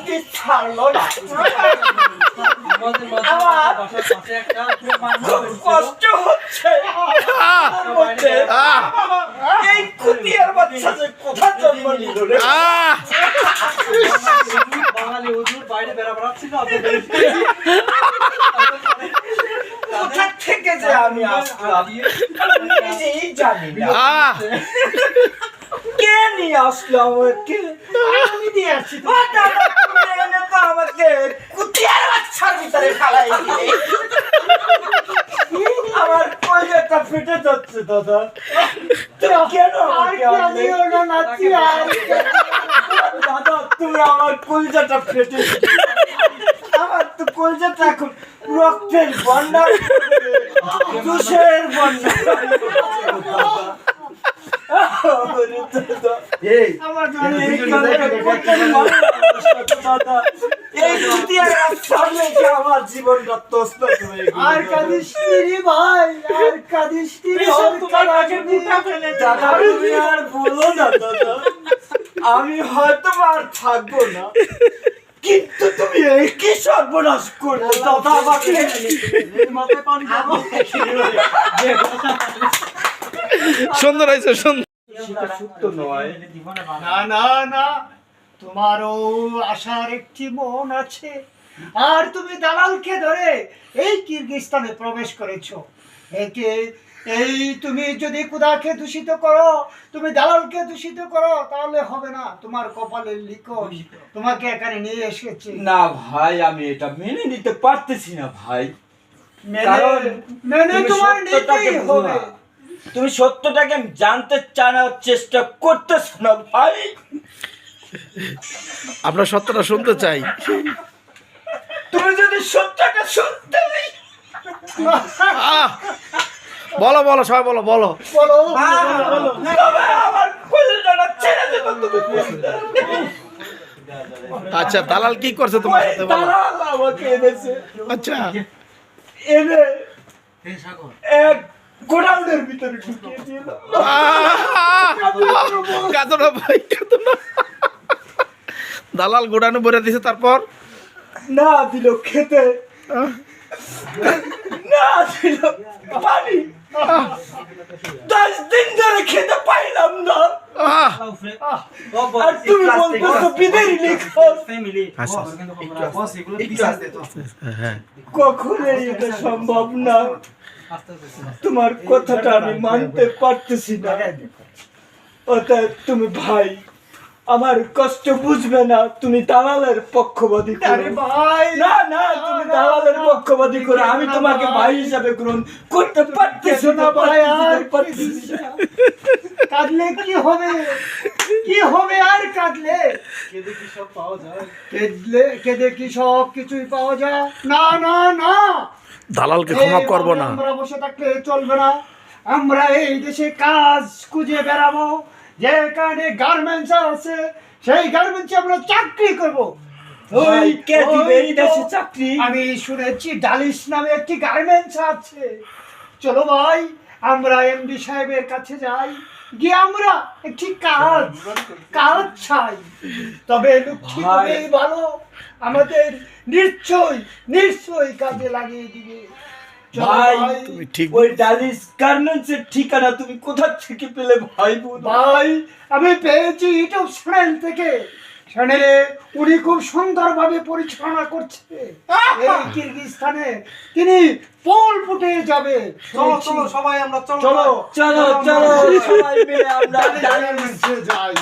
কি ছাড়লো না। আমার খুব কষ্ট হচ্ছে। এই কুতিয়ার বাচ্চা যে কোথায় জন্ম নিল রে। বাঙালি হুজুর বাইরে বেড়াচ্ছিল, কোথা থেকে যে আমি আসলাম নিজেই জানি না। কে নিয়ে আসলো আমাকে? আমি দিয়ে আসছি। ও দাদা, তুমি এনে তো আমাকে কুতিয়ার বাচ্চার ভিতরে ফেলাই দিলে। আমার কলিজাটা ফেটে যাচ্ছে দাদা। তুমি কেন আমাকে আনলে? দাদা, তুমি আমার কলিজাটা ফেটে দিলে। আমার তো কলিজাটা এখন রক্তের বন্যা, তুষের বন্যা। আমার জীবনটা তছনছ হয়ে গেল। আর কাঁদিস নি ভাই, আর কাঁদিস নি। দাদা, তুমি আর বলো না দাদা, আমি হয়তো আর থাকবো না, কিন্তু তুমি এই কি সর্বনাশ করলে দাদা আমাকে। মাথায় পানি দাও। সুন্দর হয়েছে, সুন্দর। সত্য নয়। না না না, তোমারও আশার একটি মন আছে, আর তুমি দালালকে ধরে এই কিরগিজস্তানে প্রবেশ করেছো। একে এই তুমি যদি খুদাকে দূষিত করো, তুমি দালালকে দূষিত করো, তাহলে হবে না। তোমার কপালের লিখন তোমাকে এখানে নিয়ে এসেছে। না ভাই, আমি এটা মেনে নিতে পারতেছি না ভাই। মেনে তুমি তোমার সত্যটাকে নিতেই বুঝো হবে। না। তুমি সত্যটাকে জানতে জানার চেষ্টা করতেছ না ভাই। আপনার সত্যটা শুনতে চাই। তুমি যদি সত্যটা শুনতে বলো বলো, সবাই বলো বলো। বলো তবে আমার কলিজাটা ছেড়ে দিত তুমি বলতে। আচ্ছা, দালাল কি করছে তোমার সাথে বলো। দালাল আমাকে এনেছে, আচ্ছা, এনে এক গোডাউনের ভিতরে ঢুকিয়ে দিল। কাঁদো না ভাই, কাঁদো না। দালাল গোডানো ভরে দিছে, তারপর না দিল খেতে, না দিল পানি। 10 দিন ধরে খেতে পাইলাম না। আর তুমি বলতেছো বিদেরি লিখো। হ্যাঁ, কখনোই এটা সম্ভব না। তোমার কথাটা আমি মানতে পারতেছি না। অতএব তুমি ভাই আমার কষ্ট বুঝবে না, তুমি দালালের পক্ষপাতী করো। ভাই না না, তুমি দালালের পক্ষপাতী করো। আমি তোমাকে ভাই হিসাবে গ্রহণ করতে পারতেছি না ভাই, আর পারতেছি না। কাঁদলে কি হবে? কি হবে আর কাঁদলে? কেঁদে কি সব কিছুই পাওয়া যায়? না না না, দালালকে ক্ষমা করবো না। আমরা বসে থাকলে চলবে না। আমরা এই দেশে কাজ খুঁজে বেড়াবো। যেখানে গার্মেন্টস আছে, সেই গার্মেন্টসে আমরা চাকরি করবো। ভাই, কে দিবে এই দেশে চাকরি? আমি শুনেছি ডালিশ নামে একটি গার্মেন্টস আছে। চলো ভাই, আমরা এমডি সাহেবের কাছে যাই, গিয়ে আমরা একটি কাজ চাই। তবে লক্ষ্মী হলেই ভালো, আমাদের নিশ্চয়ই কাজে লাগিয়ে দিবে। চলো ভাই, তুমি ঠিক ওই ডালিশ গার্মেন্টসের ঠিকানা তুমি কোথা থেকে পেলে ভাই? ভাই, আমি পেয়েছি ইউটিউব চ্যানেল থেকে। চ্যানেলে উনি খুব সুন্দরভাবে পরিচালনা করছে এই কিরগিজস্তানে। তিনি পোল ফুটে যাবে। চলো চলো সবাই আমরা চলো চলো চলো চলো সবাই মিলে আমরা গার্মেন্টসে যাই।